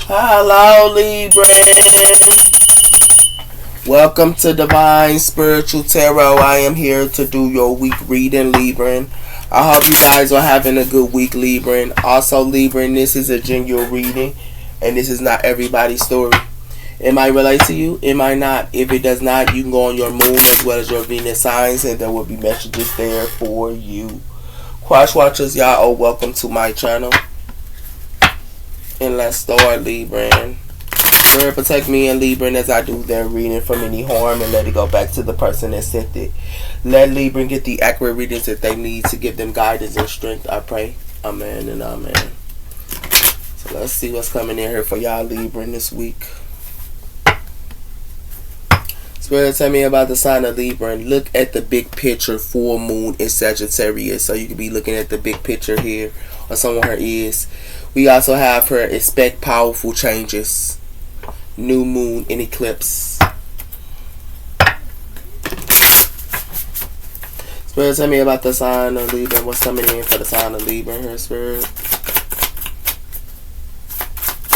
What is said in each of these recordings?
Hello, Libra. Welcome to Divine Spiritual Tarot. I am here to do your week reading, Libra. I hope you guys are having a good week, Libra. Also, Libra, this is a genuine reading, and this is not everybody's story. It might relate to you, it might not. If it does not, you can go on your moon as well as your Venus signs, and there will be messages there for you. Cross watchers, y'all are welcome to my channel. And let's start, Libra. Spirit, protect me and Libra as I do their reading from any harm, and let it go back to the person that sent it. Let Libra get the accurate readings that they need to give them guidance and strength, I pray. Amen and amen. So let's see what's coming in here for y'all, Libra, this week. Spirit, tell me about the sign of Libra. Look at the big picture, full moon in Sagittarius. So you could be looking at the big picture here, or someone her is. We also have her expect powerful changes. New moon in eclipse. Spirit, tell me about the sign of Libra. What's coming in for the sign of Libra here, Spirit?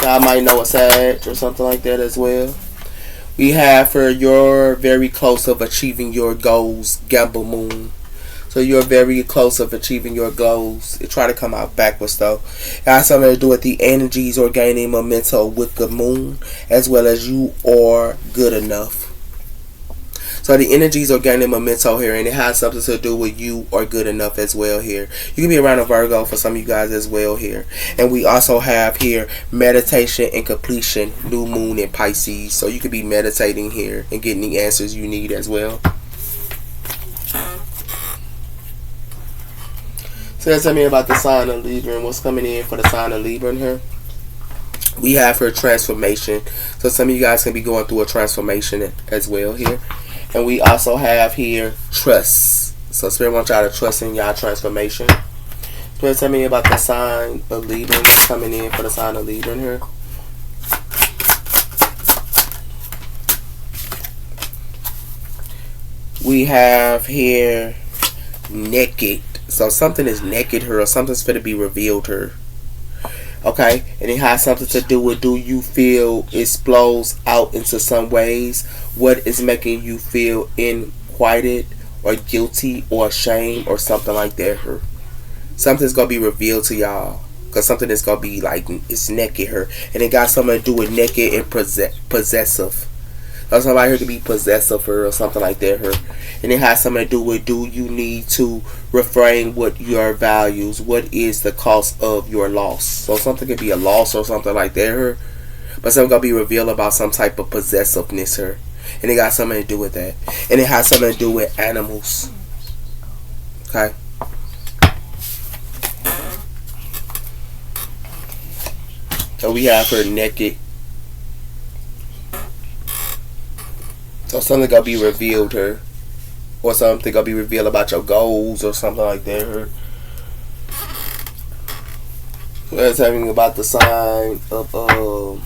Y'all might know a Sag or something like that as well. We have for you're very close of achieving your goals, Gamble Moon. So you're very close of achieving your goals. It try to come out backwards though. It has something to do with the energies or gaining momentum with the moon, as well as you are good enough. So the energies are gaining momentum here, and it has something to do with you are good enough as well here. You can be around a Virgo for some of you guys as well here. And we also have here meditation and completion, new moon in Pisces. So you could be meditating here and getting the answers you need as well. So tell me about the sign of Libra and what's coming in for the sign of Libra in here. We have her transformation. So some of you guys can be going through a transformation as well here. And we also have here trust. So Spirit wants y'all to trust in y'all transformation. Spirit, tell me about the sign of Libra. What's coming in for the sign of Libra in here. We have here naked. So something is naked her, or something's going to be revealed her. Okay, and it has something to do with, do you feel explodes out into some ways? What is making you feel inquieted or guilty or ashamed or something like that her? Something's going to be revealed to y'all, because something is going to be like, it's naked her, and it got something to do with naked and possessive. Or somebody here could be possessive or something like that her. And it has something to do with, do you need to refrain with your values? What is the cost of your loss? So something could be a loss or something like that her. But something gonna be revealed about some type of possessiveness her. And it got something to do with that. And it has something to do with animals. Okay. So we have her naked. So something gonna be revealed her, or something gonna be revealed about your goals or something like that her. We're talking about the sign of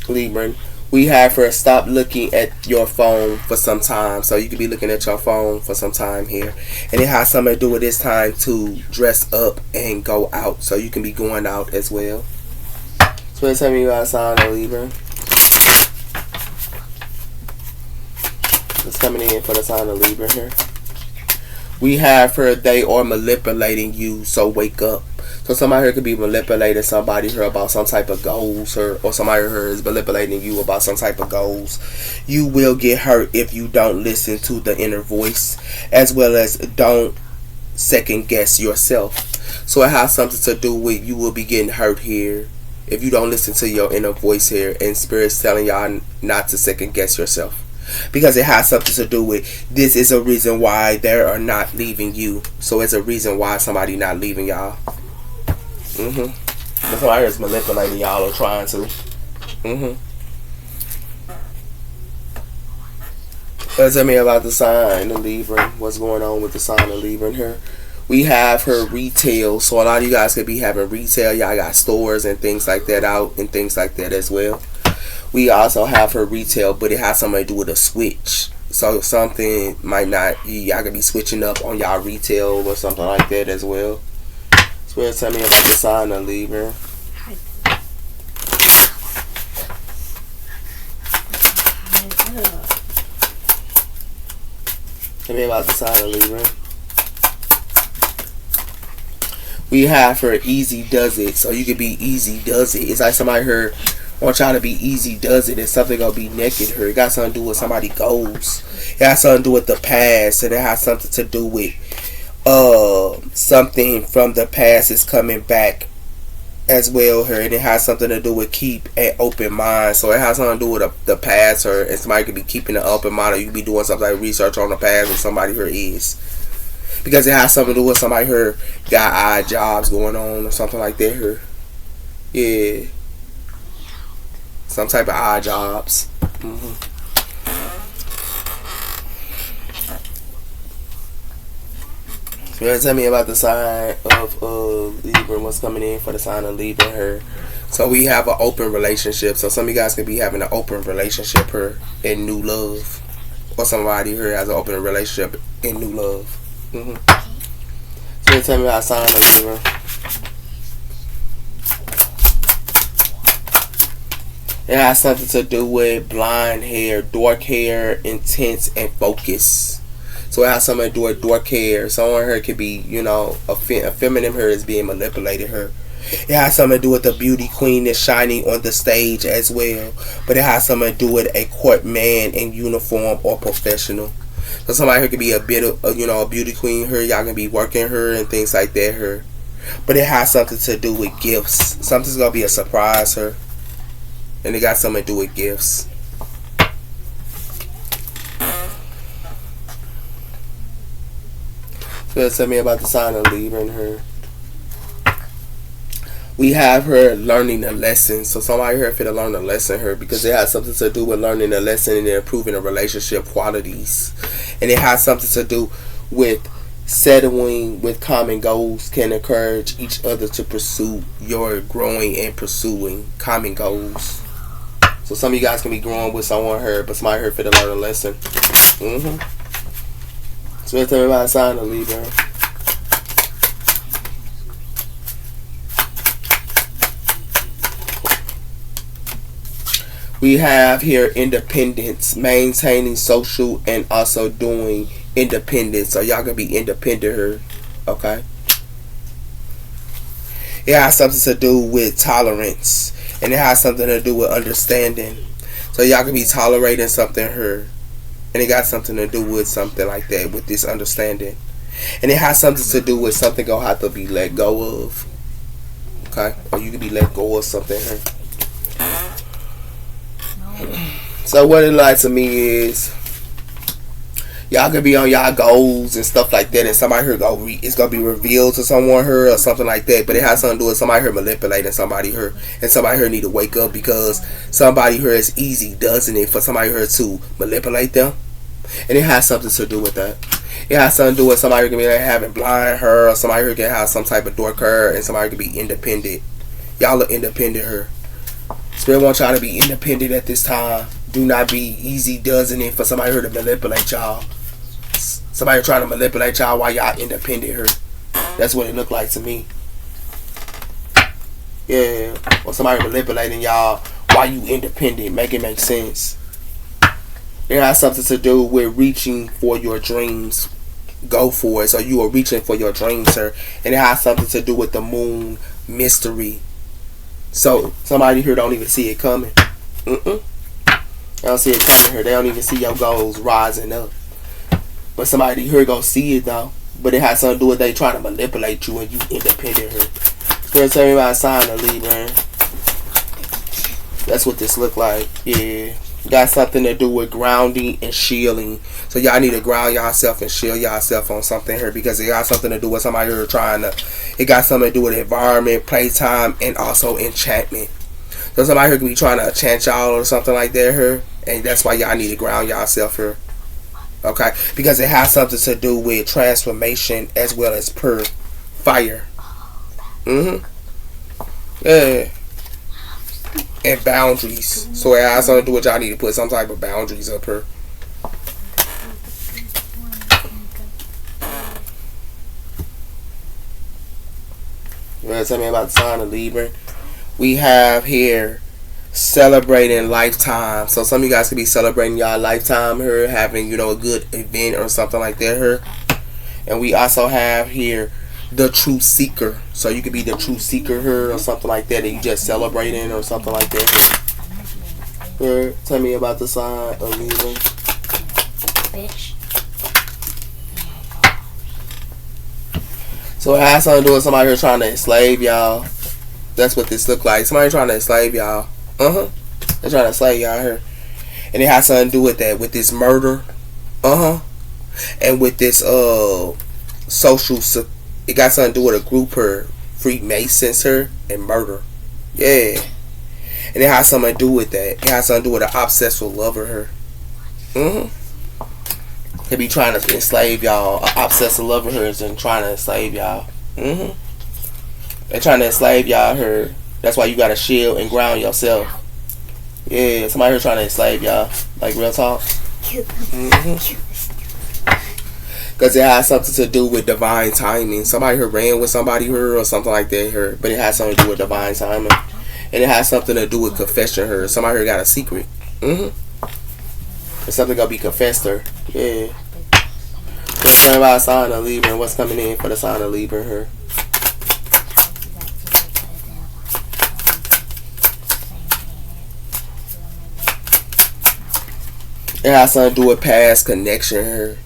Libra. We have her stop looking at your phone for some time. So you could be looking at your phone for some time here, and it has something to do with this time to dress up and go out. So you can be going out as well. So let's tell me about the sign of Libra. It's coming in for the sign of Libra here. We have her, they are manipulating you, so wake up. So somebody here could be manipulating somebody here about some type of goals, or somebody here is manipulating you about some type of goals. You will get hurt if you don't listen to the inner voice, as well as don't second guess yourself. So it has something to do with, you will be getting hurt here if you don't listen to your inner voice here, and Spirit's telling y'all not to second guess yourself. Because it has something to do with, this is a reason why they are not leaving you. So it's a reason why somebody not leaving y'all. That's why I is manipulating y'all or trying to. Tell me about the sign of Libra. What's going on with the sign of Libra in here? We have her retail. So a lot of you guys could be having retail. Y'all got stores and things like that out, and things like that as well. We also have her retail, but it has something to do with a switch. So something might not, y'all could be switching up on y'all retail or something like that as well. So tell me about the sign of Libra. Tell me about the sign of Libra. We have her easy does it. So you could be easy does it. It's like somebody here want y'all to be easy does it and something gonna be naked her. It got something to do with somebody goals. It got something to do with the past, and it has something to do with something from the past is coming back as well her, and it has something to do with keep an open mind. So it has something to do with the past her, and somebody could be keeping an open mind, or you could be doing something like research on the past of somebody here is, because it has something to do with somebody here got odd jobs going on or something like that here. Yeah, some type of odd jobs. So you tell me about the sign of Libra, what's coming in for the sign of Libra here. So we have an open relationship. So some of you guys could be having an open relationship here in new love, or somebody here has an open relationship in new love. So you tell me about the sign of Libra. It has something to do with blonde hair, dark hair, intense, and focus. So it has something to do with dark hair. Someone here could be, a feminine hair is being manipulated here. It has something to do with the beauty queen that's shining on the stage as well. But it has something to do with a court man in uniform or professional. So somebody here could be a bit of, a beauty queen here. Y'all can be working her and things like that here. But it has something to do with gifts. Something's going to be a surprise here. And it got something to do with gifts. So tell me about the sign of Libra in her. We have her learning a lesson. So somebody here fit to learn a lesson here, because it has something to do with learning a lesson and improving the relationship qualities. And it has something to do with settling with common goals can encourage each other to pursue your growing and pursuing common goals. So some of you guys can be growing with someone here, but somebody here fit to learn a lesson. So let's tell me about the sign of Libra. We have here independence, maintaining social and also doing independence. So y'all can be independent here, okay? It has something to do with tolerance, and it has something to do with understanding. So y'all can be tolerating something here, and it got something to do with something like that, with this understanding. And it has something to do with something gonna have to be let go of, okay? Or you can be let go of something here. So what it like to me is, y'all could be on y'all goals and stuff like that, and somebody here it's gonna be revealed to someone here or something like that. But it has something to do with somebody here manipulating somebody here, and somebody here need to wake up, because somebody here is easy, doesn't it, for somebody here to manipulate them. And it has something to do with that. It has something to do with somebody who can be like having blind hair, or somebody who can have some type of dark hair, and somebody can be independent. Y'all are independent here. Spirit wants y'all to be independent at this time. Do not be easy doesn't it for somebody here to manipulate y'all. Somebody trying to manipulate y'all while y'all independent here. That's what it looked like to me. Yeah. Or somebody manipulating y'all while you independent. Make it make sense. It has something to do with reaching for your dreams. Go for it. So you are reaching for your dreams, sir. And it has something to do with the moon mystery. So somebody here don't even see it coming. They don't see it coming here. They don't even see your goals rising up. But somebody here gonna see it though. But it has something to do with they trying to manipulate you and you independent here. Spirit tell me about a sign of Libra. That's what this look like. Yeah. Got something to do with grounding and shielding. So y'all need to ground yourself and shield yourself on something here, because it got something to do with somebody here trying to. It got something to do with environment, playtime, and also enchantment. So somebody here could be trying to enchant y'all or something like that here, and that's why y'all need to ground yourself here. Okay, because it has something to do with transformation as well as pure fire. Yeah. And boundaries. So it has something to do with y'all need to put some type of boundaries up here. You want to tell me about the sign of Libra? We have here celebrating lifetime. So some of you guys could be celebrating y'all lifetime here, having, you know, a good event or something like that here. And we also have here the true seeker. So you could be the true seeker here or something like that, and you just celebrating or something like that here. Tell me about the sign of Libra. Bitch. So it has something to do with somebody here trying to enslave y'all. That's what this look like. Somebody trying to enslave y'all. They're trying to enslave y'all here. And it has something to do with that, with this murder. And with this social, it got something to do with a group here, Freemasons here, and murder. Yeah. And it has something to do with that. It has something to do with an obsessive lover here. They be trying to enslave y'all. An obsessive lover here is trying to enslave y'all. They're trying to enslave y'all here. That's why you gotta shield and ground yourself. Yeah, somebody here trying to enslave y'all. Like real talk. Because it has something to do with divine timing. Somebody here ran with somebody here or something like that here. But it has something to do with divine timing. And it has something to do with confession here. Somebody here got a secret. It's something gonna be confessed her. Yeah. Let's talk about sign of Libra and what's coming in for the sign of Libra here. It has something to do with past connection here.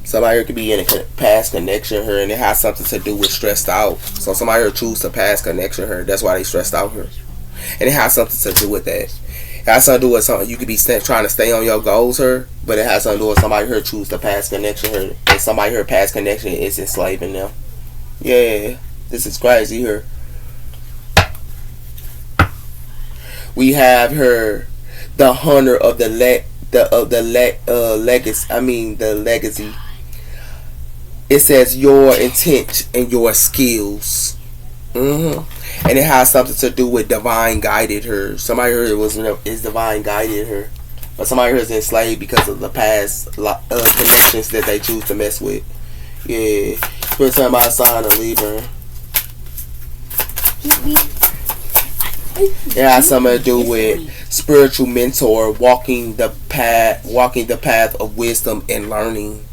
Somebody here could be in a past connection here, and it has something to do with stressed out. So somebody here choose the past connection here. That's why they stressed out here. And it has something to do with that. It has something to do with something. You could be trying to stay on your goals here, but it has something to do with somebody here choose the past connection here. And somebody here past connection is enslaving them. Yeah, this is crazy here. We have her, the hunter of the legacy. It says your intent and your skills. And it has something to do with divine guided her. Somebody here is divine guided her. But somebody here is enslaved because of the past connections that they choose to mess with. Yeah. We're talking about a sign of Libra. It has something to do with spiritual mentor, walking the path of wisdom and learning.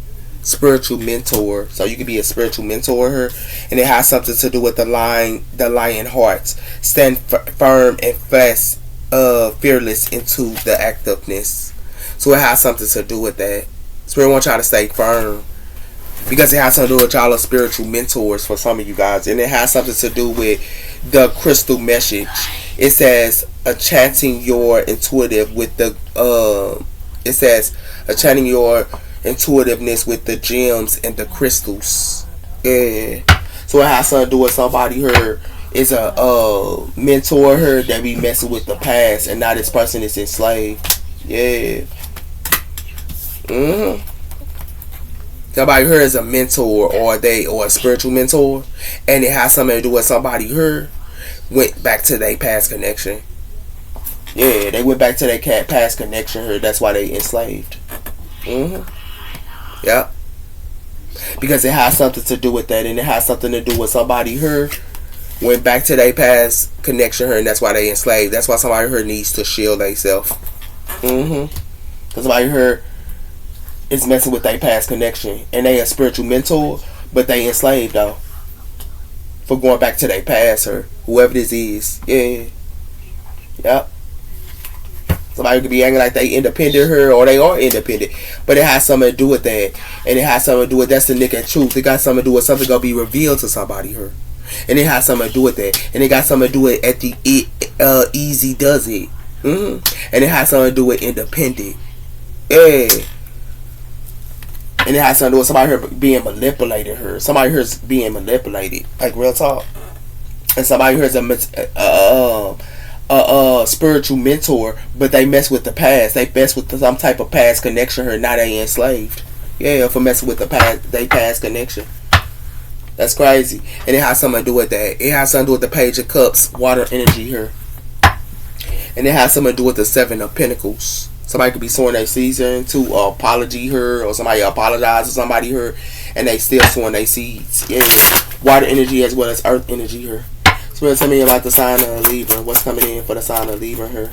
Spiritual mentor. So you could be a spiritual mentor here. And it has something to do with the lion hearts. Stand firm and fast, fearless into the activeness. So it has something to do with that. Spirit wants y'all to stay firm. Because it has something to do with y'all as spiritual mentors for some of you guys. And it has something to do with the crystal message. It says chanting your intuitive with the it says chanting your intuitiveness with the gems and the crystals. Yeah. So it has something to do with somebody here is a mentor here that be messing with the past, and now this person is enslaved. Yeah. Somebody here is a mentor or a spiritual mentor, and it has something to do with somebody here went back to their past connection. Yeah, they went back to their past connection here. That's why they enslaved. Yep. Because it has something to do with that, and it has something to do with somebody here went back to their past connection here, and that's why they enslaved. That's why somebody here needs to shield themselves. Because somebody here is messing with their past connection, and they a spiritual mentor, but they enslaved though for going back to their past or whoever this is. Yeah. Yep. Somebody could be acting like they independent here, or they are independent, but it has something to do with that, and it has something to do with that's the naked truth. It got something to do with something gonna be revealed to somebody here, and it has something to do with that, and it got something to do with at the easy does it, and it has something to do with independent, yeah, and it has something to do with somebody here being manipulated here. Somebody here is being manipulated, like real talk, and somebody here is a spiritual mentor, but they mess with the past. They mess with some type of past connection here. Now they enslaved. Yeah, for messing with the past, they past connection. That's crazy. And it has something to do with that. It has something to do with the Page of Cups, water energy here. And it has something to do with the Seven of Pentacles. Somebody could be sworn their season to apology here, or somebody apologize to somebody here, and they still sworn their seeds. Yeah, water energy as well as earth energy here. So Spirit, tell me about the sign of Libra. What's coming in for the sign of Libra here?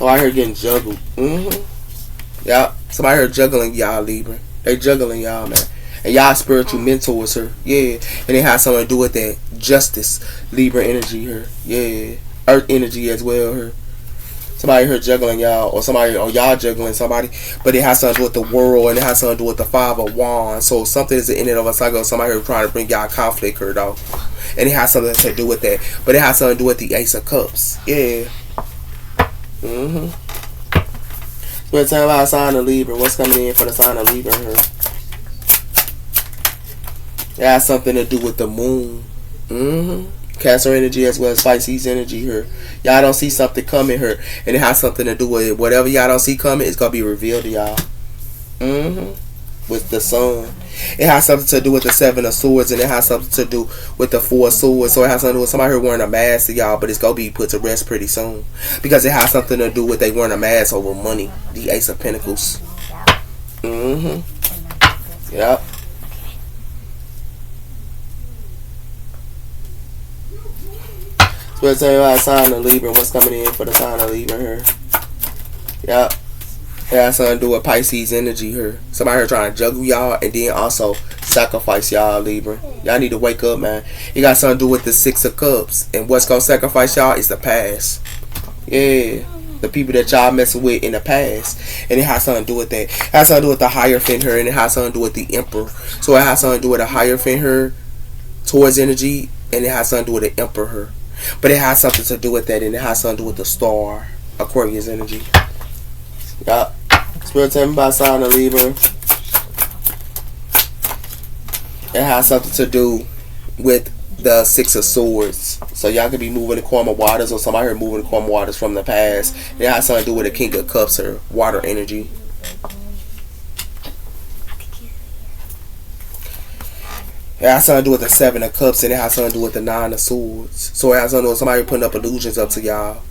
Oh, I heard getting juggled. Yep. Somebody heard juggling y'all, Libra. They juggling y'all, man. And y'all spiritual mentors her. Yeah. And it has something to do with that justice, Libra energy here. Yeah. Earth energy as well here. Somebody here juggling y'all, or somebody, or y'all juggling somebody, but it has something to do with the world, and it has something to do with the Five of Wands. So something is in it of a cycle. Somebody here trying to bring y'all conflict here, though, and it has something to do with that. But it has something to do with the Ace of Cups. Yeah. We're talking about sign of Libra. What's coming in for the sign of Libra here? It has something to do with the moon. Cancer energy as well as Pisces energy here. Y'all don't see something coming here, and it has something to do with it. Whatever y'all don't see coming, it's gonna be revealed to y'all. With the sun, it has something to do with the Seven of Swords, and it has something to do with the Four of Swords. So it has something to do with somebody here wearing a mask to y'all, but it's gonna be put to rest pretty soon because it has something to do with they wearing a mask over money. The Ace of Pentacles. Yep. So let's tell you about sign of Libra. What's coming in for the sign of Libra here? Yep. It has something to do with Pisces energy here. Somebody here trying to juggle y'all and then also sacrifice y'all, Libra. Y'all need to wake up, man. It got something to do with the Six of Cups. And what's going to sacrifice y'all is the past. Yeah. The people that y'all messing with in the past. And it has something to do with that. It has something to do with the Hierophant here. And it has something to do with the Emperor. So it has something to do with the Hierophant here, Taurus energy. And it has something to do with the Emperor here. But it has something to do with that. And it has something to do with the Star, Aquarius energy. Yup. Spirit tell me about sign of Libra. It has something to do with the Six of Swords. So y'all could be moving the Karma waters, or somebody here moving the Karma waters from the past. It has something to do with the King of Cups or water energy. It has something to do with the Seven of Cups, and it has something to do with the Nine of Swords. So it has something to do with somebody putting up illusions up to y'all.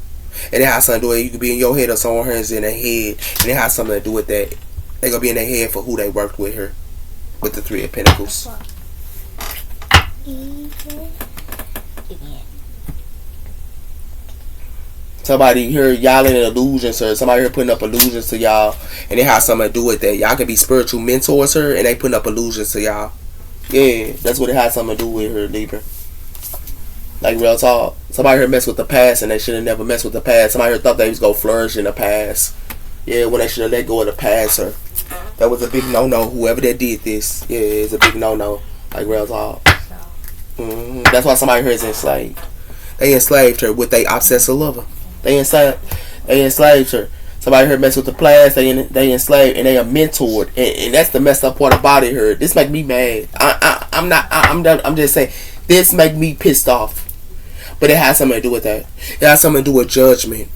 And it has something to do with it. You could be in your head or someone is in their head. And it has something to do with that. They're going to be in their head for who they worked with her. With the Three of Pentacles. Somebody here, y'all in illusions, or somebody here putting up illusions to y'all. And it has something to do with that. Y'all could be spiritual mentors her, and they putting up illusions to y'all. Yeah, that's what it has something to do with her, Libra. Like real talk. Somebody here messed with the past and they should have never messed with the past. Somebody here thought they was going to flourish in the past. Yeah, when they should have let go of the past. Or that was a big no-no. Whoever that did this, yeah, it's a big no-no. Like real talk. That's why somebody here is enslaved. They enslaved her with their obsessive lover. They enslaved her. Somebody here mess with the past, they enslaved, and they are mentored, and that's the messed up part about it here. This make me mad. I'm just saying, this make me pissed off. But it has something to do with that. It has something to do with judgment.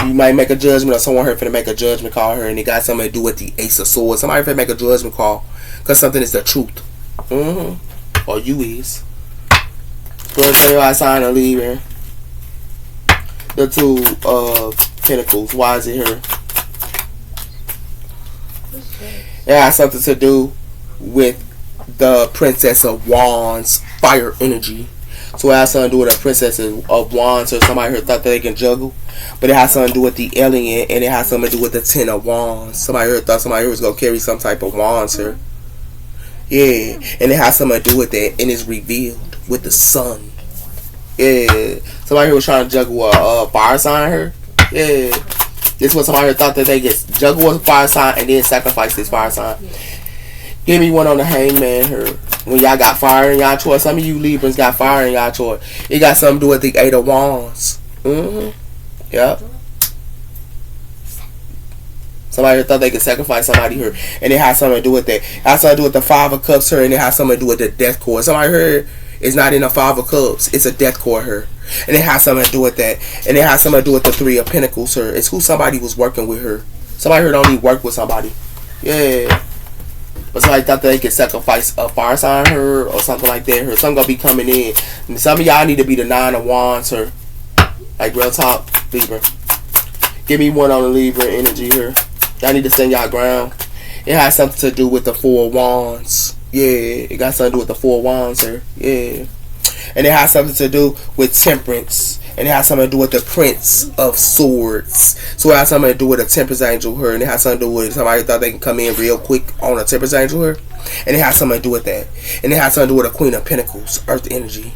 You might make a judgment, or someone here finna make a judgment call her, and it got something to do with the Ace of Swords. Somebody finna make a judgment call, because something is the truth. Or you is. So let's tell you how I sign a lead here. The Two of Pentacles. Why is it here? It has something to do with the Princess of Wands, fire energy. So it has something to do with a Princess of Wands, or somebody here thought that they can juggle. But it has something to do with the alien, and it has something to do with the Ten of Wands. Somebody here thought somebody here was going to carry some type of wands here. Yeah, and it has something to do with that, and it's revealed with the sun. Yeah, somebody here was trying to juggle a fire sign here. Yeah, this was somebody here thought that they get juggle a fire sign and then sacrifice this fire sign. Give me one on the Hangman here. When y'all got fire in y'all choice, some of you Librans got fire in y'all choice. It got something to do with the Eight of Wands. Yep. Somebody here thought they could sacrifice somebody here, and it has something to do with that. It has something to do with the Five of Cups here, and it has something to do with the Death Cord. Somebody here is not in a Five of Cups. It's a Death Cord here, and it has something to do with that. And it has something to do with the Three of Pentacles here. It's who somebody was working with her. Somebody here don't need work with somebody. Yeah. But somebody thought that they could sacrifice a fire sign her or something like that her. Something gonna be coming in. And some of y'all need to be the Nine of Wands her. Like real talk, Libra. Give me one on the Libra energy here. Y'all need to stand y'all ground. It has something to do with the Four of Wands. Yeah, it got something to do with the Four of Wands here. Yeah. And it has something to do with temperance. And it has something to do with the Prince of Swords. So it has something to do with a temperance angel her. And it has something to do with somebody thought they can come in real quick on a temperance angel her. And it has something to do with that. And it has something to do with a Queen of Pentacles, Earth energy.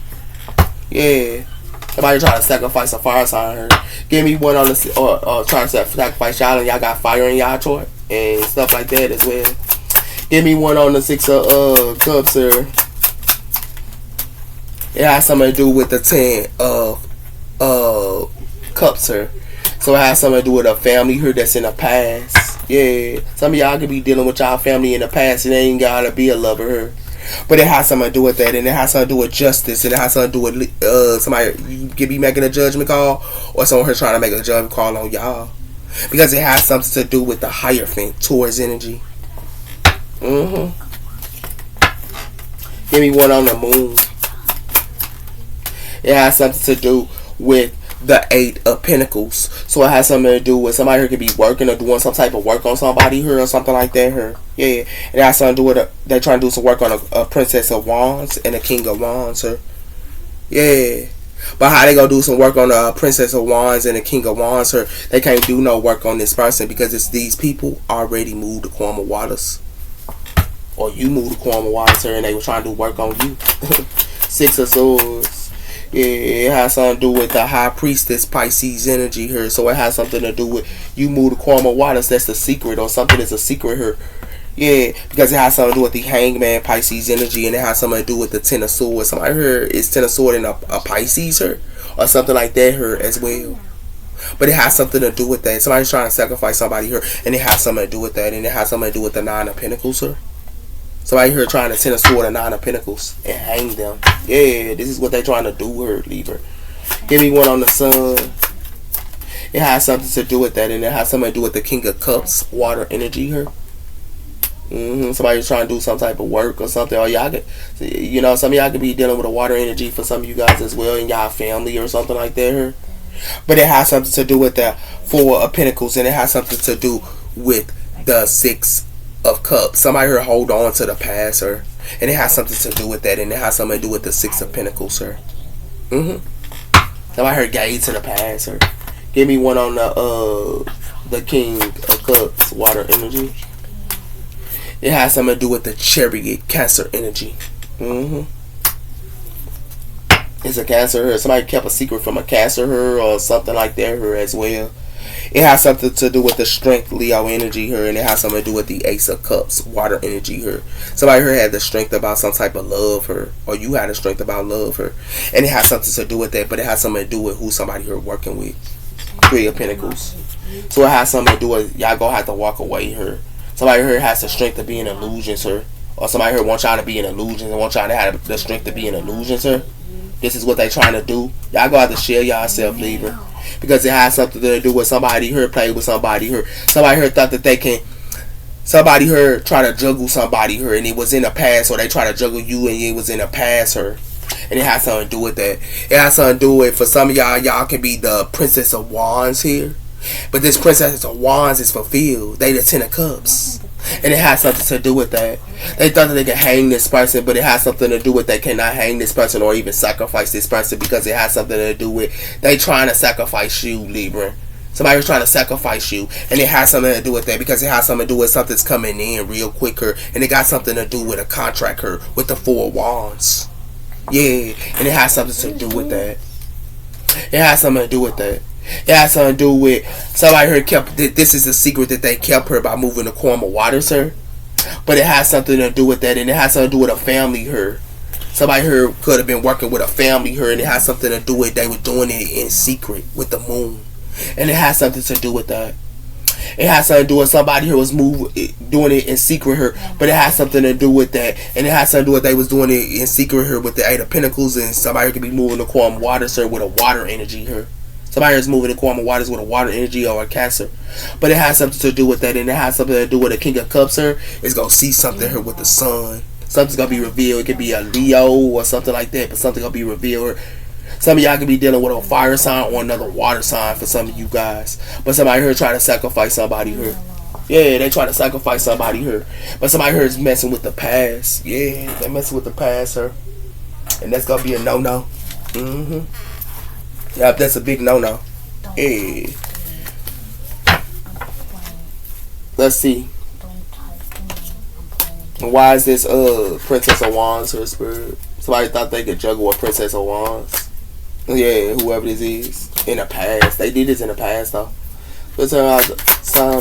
Yeah. Somebody trying to sacrifice a fire sign her. Give me one on the or trying to sacrifice y'all, and y'all got fire in y'all chart and stuff like that as well. Give me one on the 6 of Cups her. It has something to do with the 10 of Cups her. So it has something to do with a family here that's in the past. Yeah. Some of y'all could be dealing with y'all family in the past. It ain't gotta be a lover here. But it has something to do with that, and it has something to do with justice, and it has something to do with somebody you could be making a judgment call, or someone here trying to make a judgment call on y'all, because it has something to do with the Hierophant, Taurus energy. Give me one on the moon. It has something to do with the 8 of Pentacles. So it has something to do with somebody who could be working or doing some type of work on somebody here or something like that here. Yeah. It has something to do with they're trying to do some work on a Princess of Wands and a King of Wands here. Yeah. But how they gonna do some work on a Princess of Wands and a King of Wands here? They can't do no work on this person because it's these people already moved to Quam of Waters. Or you moved to Quam of Waters here and they were trying to do work on you. 6 of Swords. Yeah, it has something to do with the High Priestess Pisces energy here. So it has something to do with you move to Quam of Waters. That's the secret, or something that's a secret here. Yeah, because it has something to do with the Hangman Pisces energy, and it has something to do with the 10 of Swords. Somebody here is 10 of Swords and a Pisces here, or something like that here as well. But it has something to do with that. Somebody's trying to sacrifice somebody here, and it has something to do with that, and it has something to do with the 9 of Pentacles here. Somebody here trying to 10 of Swords and 9 of Pentacles and hang them. Yeah, this is what they're trying to do here, Libra. Give me one on the Sun. It has something to do with that, and it has something to do with the King of Cups, water energy here. Somebody's trying to do some type of work or something. Or y'all could, some of y'all could be dealing with a water energy for some of you guys as well in y'all family or something like that here. But it has something to do with the 4 of Pentacles, and it has something to do with the 6 of Cups. Somebody here hold on to the past, sir, and it has something to do with that, and it has something to do with the 6 of Pentacles, sir. Somebody here gaze to the past, sir. Give me one on the King of Cups, water energy. It has something to do with the Chariot, Cancer energy. It's a Cancer here. Somebody kept a secret from a Cancer here or something like that here as well. It has something to do with the Strength, Leo energy here, and it has something to do with the Ace of Cups, water energy here. Somebody here had the strength about some type of love here, or you had the strength about love here, and it has something to do with that, but it has something to do with who somebody here working with. 3 of Pentacles. So it has something to do with y'all gonna have to walk away here. Somebody here has the strength to be in illusions here, or somebody here wants y'all to be in illusions and wants y'all to have the strength to be in illusions here. This is what they trying to do. Y'all gonna have to share yourself, Libra. Because it has something to do with somebody here played with somebody here. Somebody here thought that they can. Somebody here try to juggle somebody here, and it was in the past, or they try to juggle you, and it was in the past here. And it has something to do with that. It has something to do with, for some of y'all can be the Princess of Wands here. But this Princess of Wands is fulfilled. They the 10 of Cups. And it has something to do with that. They thought that they could hang this person, but it has something to do with they cannot hang this person or even sacrifice this person, because it has something to do with they trying to sacrifice you, Libra. Somebody was trying to sacrifice you, and it has something to do with that, because it has something to do with something's coming in real quicker, and it got something to do with a contract here with the 4 of Wands. Yeah, and it has something to do with that. It has something to do with that. It has something to do with somebody here kept. This is a secret that they kept her by moving the Quam of Waters here. But it has something to do with that, and it has something to do with a family here. Somebody here could have been working with a family here, and it has something to do with they were doing it in secret with the moon, and it has something to do with that. It has something to do with somebody here was doing it in secret here, but it has something to do with that, and it has something to do with they was doing it in secret here with the 8 of Pentacles, and somebody here could be moving the Quam of Waters here with a water energy here. Somebody is moving the Quam of Waters with a water energy or a Cancer. But it has something to do with that, and it has something to do with a King of Cups here. It's going to see something here with the sun. Something's going to be revealed. It could be a Leo or something like that, but something going to be revealed. Some of y'all could be dealing with a fire sign or another water sign for some of you guys. But somebody here trying to sacrifice somebody here. Yeah, they try to sacrifice somebody here. But somebody here is messing with the past. Yeah, they're messing with the past here. And that's gonna be a no-no. Yep, that's a big no-no. Hey. Let's see. Why is this Princess of Wands her spirit? Somebody thought they could juggle a Princess of Wands. Yeah, whoever this is. In the past. They did this in the past though. Let's turn out some.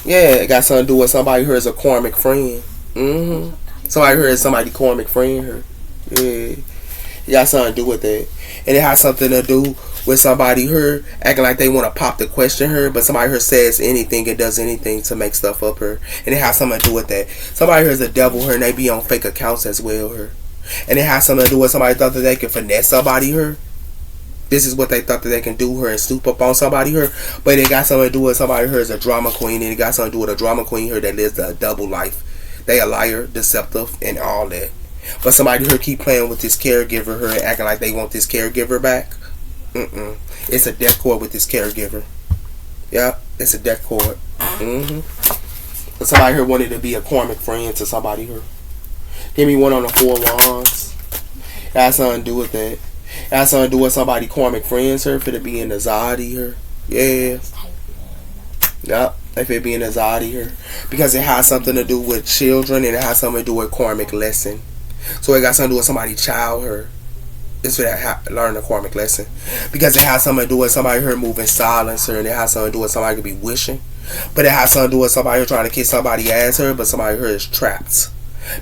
Yeah, it got something to do with somebody who is a karmic friend. Somebody who is somebody karmic friend her. Yeah. It got something to do with that. And it has something to do with somebody her acting like they want to pop the question her, but somebody her says anything and does anything to make stuff up her. And it has something to do with that. Somebody her is a devil her and they be on fake accounts as well her. And it has something to do with somebody thought that they can finesse somebody her. This is what they thought that they can do her and stoop up on somebody her. But it got something to do with somebody her is a drama queen, and it got something to do with a drama queen her that lives a double life. They a liar, deceptive, and all that. But somebody her keep playing with this caregiver her and acting like they want this caregiver back. It's a death cord with this caregiver. Yeah, it's a death cord. But somebody here wanted to be a karmic friend to somebody here. Give me one on the 4 wands. It has something to do with that. It has something to do with somebody karmic friends her for to be in anxiety here. Yeah. Yep. If it be in anxiety here. Because it has something to do with children and it has something to do with karmic lesson. So it got something to do with somebody's child her. It's for that learn a karmic lesson. Because it has something to do with somebody here moving silence her, and it has something to do with somebody could be wishing. But it has something to do with somebody here trying to kiss somebody ass her, but somebody here is trapped.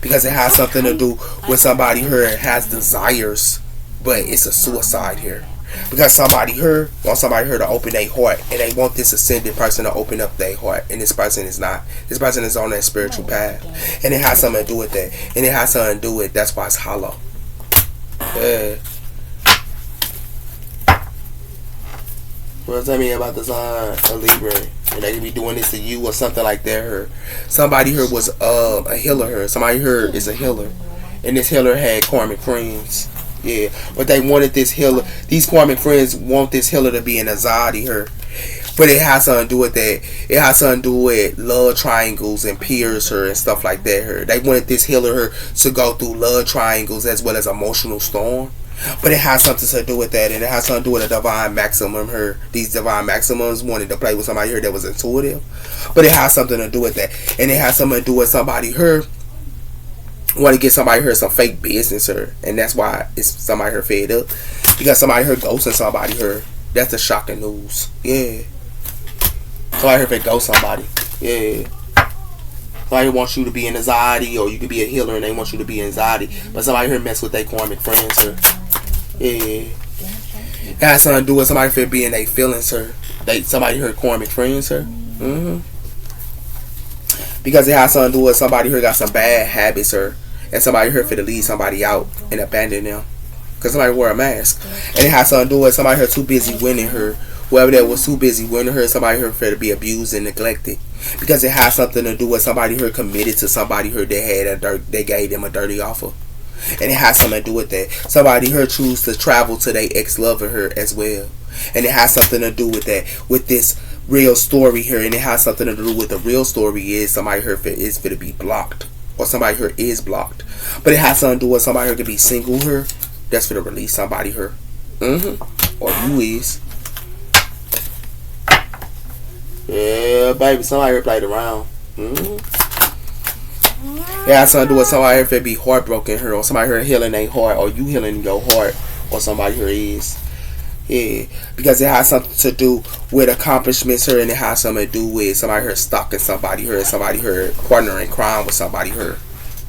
Because it has something to do with somebody here has desires, but it's a suicide here. Because somebody here wants somebody here to open their heart, and they want this ascended person to open up their heart, and this person is not. This person is on that spiritual path, and it has something to do with that, and it has something to do with that's why it's hollow. Yeah. Well, tell me about the sign of Libra, and they could be doing this to you or something like that. Her, somebody here was a healer. Her, somebody here is a healer, and this healer had karmic friends. Yeah, but they wanted this healer. These karmic friends want this healer to be in anxiety. Her, but it has something to do with that. It has something to do with love triangles and peers her and stuff like that. Her, they wanted this healer her to go through love triangles as well as emotional storm. But it has something to do with that, and it has something to do with a divine maximum her. These divine maximums wanted to play with somebody here that was intuitive. But it has something to do with that. And it has something to do with somebody here want to get somebody here some fake business her. And that's why it's somebody here fed up. Because somebody here ghosting somebody here. That's the shocking news. Yeah. Somebody here fed ghost somebody. Yeah. Somebody wants you to be in anxiety, or you could be a healer and they want you to be in anxiety. But somebody here mess with their karmic friends her. Yeah. It has something to do with somebody for being their feelings her. Somebody here karmic friends her. Because it has something to do with somebody here got some bad habits her. And somebody here for to leave somebody out and abandon them. Because somebody wore a mask. And it has something to do with somebody here too busy winning her. Whoever that was too busy winning her, somebody here for to be abused and neglected. Because it has something to do with somebody here committed to somebody here that had they gave them a dirty offer. And it has something to do with that. Somebody here choose to travel to their ex-lover here as well. And it has something to do with that. With this real story here. And it has something to do with the real story is somebody here is going to be blocked. Or somebody here is blocked. But it has something to do with somebody here to be single here. That's going to release somebody here. Or you is. Yeah, baby. Somebody here played around. It has something to do with somebody here be heartbroken here, or somebody here healing their heart, or you healing your heart, or somebody here is. Yeah, because it has something to do with accomplishments here, and it has something to do with somebody here stalking somebody here, and somebody here partnering crime with somebody here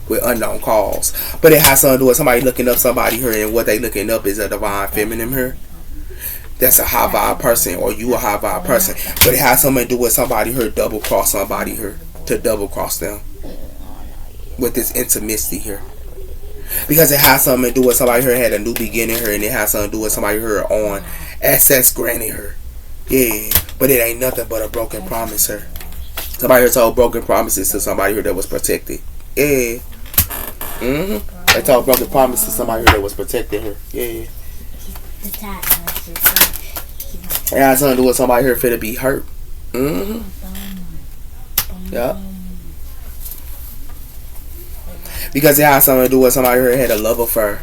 with unknown cause. But it has something to do with somebody looking up somebody here, and what they looking up is a divine feminine here. That's a high vibe person, or you a high vibe person. But it has something to do with somebody here double cross somebody here, to double cross them with this intimacy here. Because it has something to do with somebody here had a new beginning here, and it has something to do with somebody here on access granted her. Yeah, but it ain't nothing but a broken promise here. Somebody here told broken promises to somebody here that was protected. Yeah. They told broken promises to somebody here that was protected her. Yeah. It has something to do with somebody here for to be hurt. Yeah. Because it has something to do with somebody who had a love affair.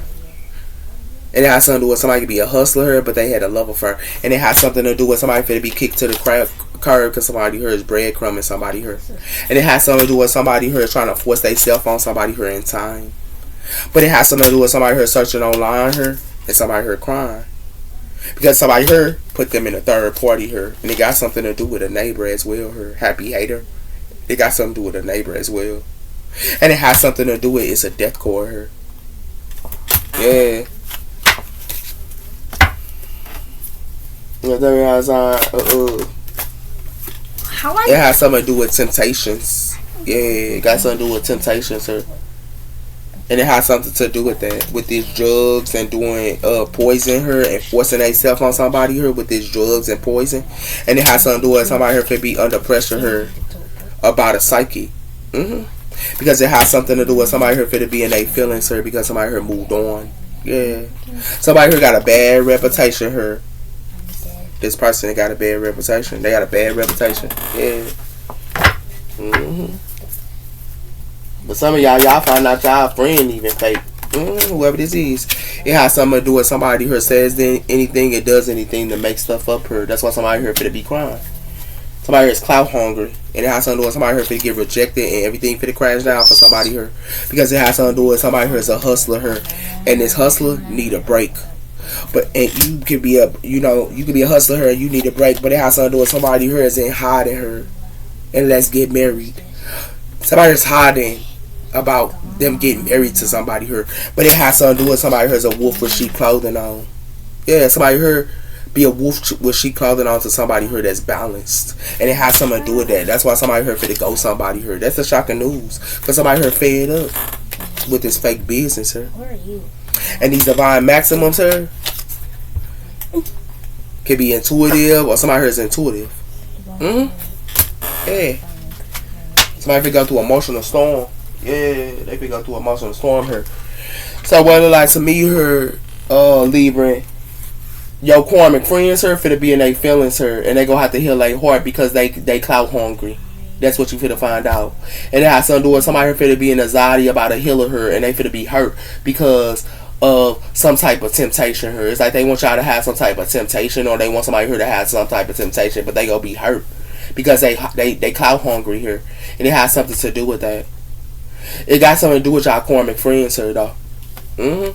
And it has something to do with somebody could be a hustler, but they had a love affair. And it has something to do with somebody finna be kicked to the curb because somebody here is breadcrumbing somebody here. And it has something to do with somebody here is trying to force themselves on somebody here in time. But it has something to do with somebody here searching online here and somebody here crying. Because somebody here put them in a third party here. And it got something to do with a neighbor as well here. Happy hater. It got something to do with a neighbor as well. And it has something to do with it's a death core here. Yeah. It has something to do with temptations. Yeah, it got something to do with temptations, sir. And it has something to do with that. With these drugs and doing poison her and forcing herself on somebody here with these drugs and poison. And it has something to do with somebody here could be under pressure here about a psyche. Because it has something to do with somebody here to be in their feelings here because somebody here moved on. Yeah. Somebody here got a bad reputation here. This person got a bad reputation. They got a bad reputation. Yeah. But some of y'all find out y'all friend even fake. Whoever this is. It has something to do with somebody who says anything and does anything to make stuff up here. That's why somebody here for to be crying. Somebody here is clout hungry. And it has something to do with somebody here for to get rejected and everything for to crash down for somebody here. Because it has something to do with somebody here is a hustler here. And this hustler need a break. But and you could be you could be a hustler here and you need a break, but it has something to do with somebody here is in hiding her and let's get married. Somebody's hiding about them getting married to somebody here. But it has something to do with somebody here is a wolf with sheep clothing on. Yeah, somebody here be a wolf with sheep clothing on to somebody here that's balanced. And it has something to do with that. That's why somebody here finna go somebody here. That's the shocking news. Because somebody here fed up with this fake business here. Where are you? And these divine maximums here could be intuitive or somebody here is intuitive. Yeah. Somebody could go through emotional storm. Yeah, they could go through emotional storm here. So whether like to me here, Libra, your karmic friends here finna be in their feelings here and they gonna have to heal their heart because they clout hungry. That's what you finna find out. And it has something to do with somebody here finna be in anxiety about a healer here and they finna be hurt because of some type of temptation here. It's like they want y'all to have some type of temptation or they want somebody here to have some type of temptation, but they gonna be hurt because they clout hungry here. And it has something to do with that. It got something to do with y'all karmic friends here though. Yep.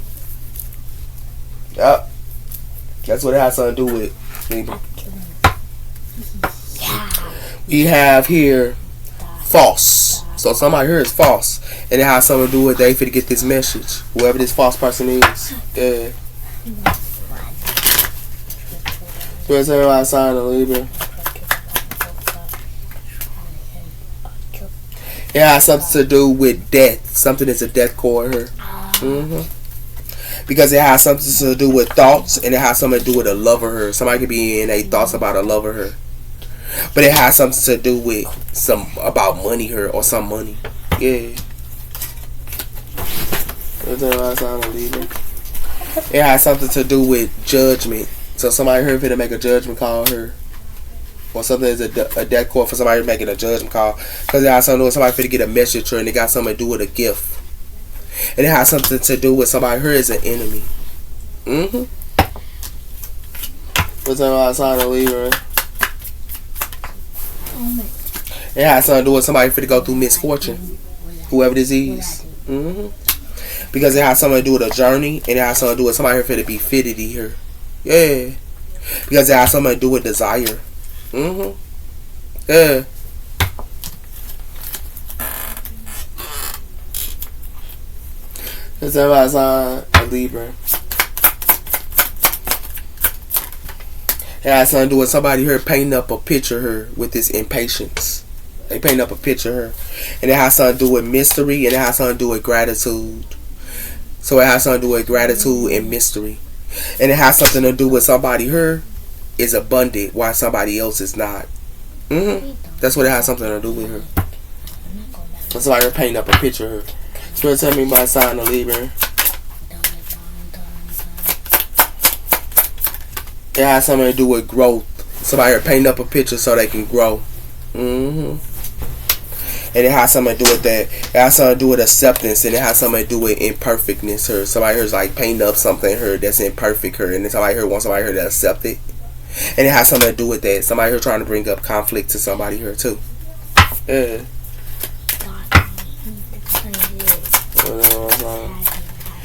That's what it has something to do with. We have here false. So somebody here is false. And it has something to do with they finna get this message. Whoever this false person is. Yeah. Where's everybody sign of Libra? It has something to do with death. Something is a death core here. Because it has something to do with thoughts and it has something to do with a lover here. Somebody could be in a thoughts about a lover here. But it has something to do with about money here or some money. Yeah. It has something to do with judgment. So somebody here finna make a judgment call here. Or something is a death call for somebody making a judgment call. Because it has something to do with somebody finna get a message here and it got something to do with a gift. And it has something to do with somebody here is an enemy. What's that sign of Libra? It has something to do with somebody finna go through misfortune. Whoever this is. Because it has something to do with a journey. And it has something to do with somebody here finna be fitted here. Yeah. Because it has something to do with desire. Yeah. Because everybody's on a Libra. It has something to do with somebody here painting up a picture here with this impatience. They paint up a picture here. And it has something to do with mystery and it has something to do with gratitude. So it has something to do with gratitude and mystery. And it has something to do with somebody here is abundant while somebody else is not. That's what it has something to do with her. And somebody here painting up a picture here. Spirit tell me by sign of Libra. It has something to do with growth. Somebody here painting up a picture so they can grow. It And it has something to do with that. It has something to do with acceptance, and it has something to do with imperfectness. Her somebody here's like painting up something her that's imperfect. Her and then somebody here wants somebody here to accept it, and it has something to do with that. Somebody here trying to bring up conflict to somebody here too. Yeah.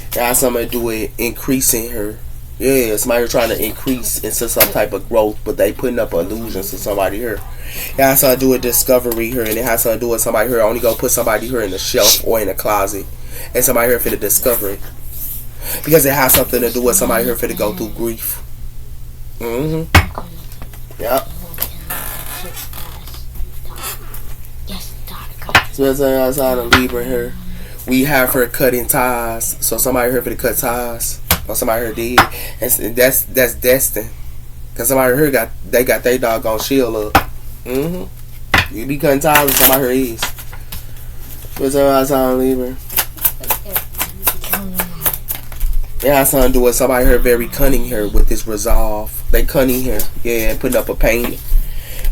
It has something to do with increasing her. Yeah, somebody here trying to increase into some type of growth, but they putting up illusions to somebody here. It has something to do with discovery here, and it has something to do with somebody here only go put somebody here in the shelf or in the closet, and somebody here for the discovery, because it has something to do with somebody here for to go through grief. Yep. So that's outside of Libra here. We have her cutting ties, so somebody here for to cut ties, or somebody here did, and that's destined, cause somebody here got their doggone shield up. You be cutting ties with somebody here is. What's up outside of Libra? It has something to do with somebody here very cunning here with this resolve. They cunning here, yeah, putting up a pain.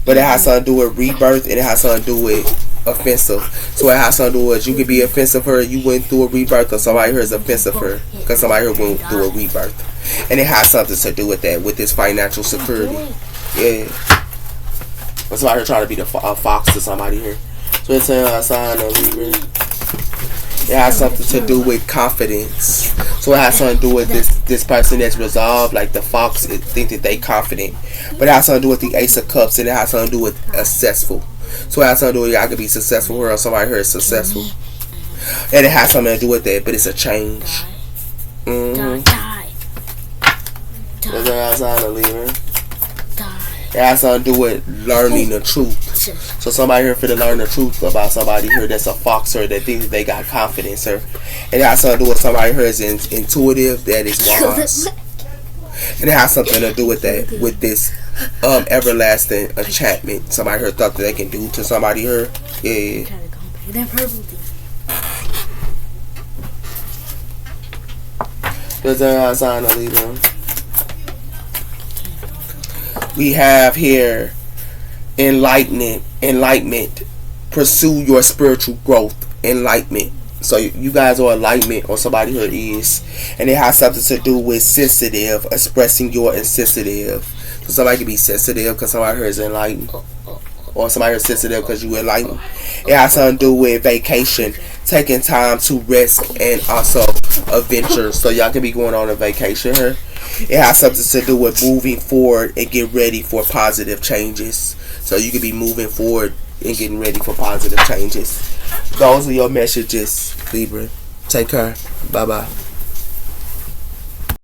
But it has something to do with rebirth, and it has something to do with offensive. So it has something to do with you could be offensive her, you went through a rebirth, or somebody here is offensive her, because somebody here went through a rebirth. And it has something to do with that, with this financial security. Yeah. But somebody here trying to be a fox to somebody here. So it's a sign of Libra. It has something to do with confidence. So it has something to do with this person that's resolved, like the fox think that they confident. But it has something to do with the Ace of Cups, and it has something to do with successful. So it has something to do with I could be successful or somebody here is successful. And it has something to do with that, but it's a change. That's outside of Libra. It has something to do with learning the truth. So somebody here for to learn the truth about somebody here that's a fox or that thinks that they got confidence or it has something to do with somebody here is intuitive, that is wise. And it has something to do with that, with this everlasting enchantment somebody here thought that they can do to somebody here. Yeah. There's a sign of Libra. We have here enlightenment. Pursue your spiritual growth. Enlightenment. So you guys are enlightenment, or somebody here is, and it has something to do with sensitive, expressing your insensitive. So somebody can be sensitive because somebody here is enlightened, or somebody here is sensitive because you enlightened. It has something to do with vacation, taking time to rest, and also adventure. So y'all can be going on a vacation here. It has something to do with moving forward and get ready for positive changes. So you could be moving forward and getting ready for positive changes. Those are your messages, Libra. Take care. Bye-bye.